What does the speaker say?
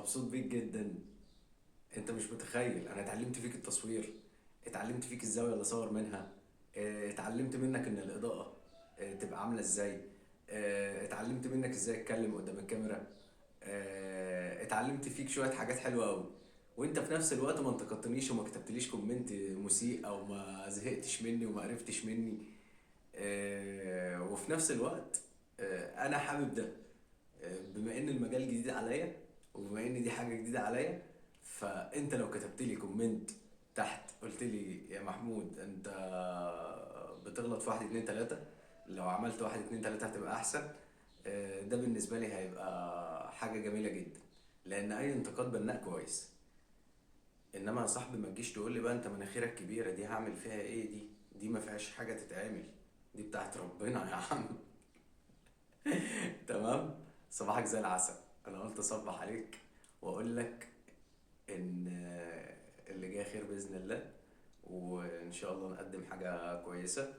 مبسوط بيك جدا. انت مش متخيل انا اتعلمت فيك التصوير، اتعلمت فيك الزاوية اللي اصور منها، اتعلمت منك ان الاضاءة تبقى عاملة ازاي، اتعلمت منك ازاي اتكلم قدام الكاميرا، اتعلمت فيك شوية حاجات حلوة قوي. وانت في نفس الوقت ما انتقدتنيش وما كتبتليش كومنت مسيء او ما زهقتش مني وما قرفتش مني. وفي نفس الوقت انا حابب ده. بما ان المجال جديد عليا وبما ان دي حاجه جديده عليا، فانت لو كتبت لي كومنت تحت قلت لي يا محمود انت بتغلط في واحد اتنين تلاته، لو عملت واحد اتنين تلاته هتبقى احسن. ده بالنسبه لي هيبقى حاجه جميله جدا، لان اي انتقاد بناء كويس. انما يا صاحبي ما تجيش تقول لي بقى انت مناخيرك كبيره، دي هعمل فيها ايه؟ دي ما فيهاش حاجه تتعمل، دي بتاعت ربنا يا عم. تمام. صباحك زي العسل. انا قلت اصبح عليك واقول لك ان اللي جاي خير باذن الله، وان شاء الله نقدم حاجه كويسه.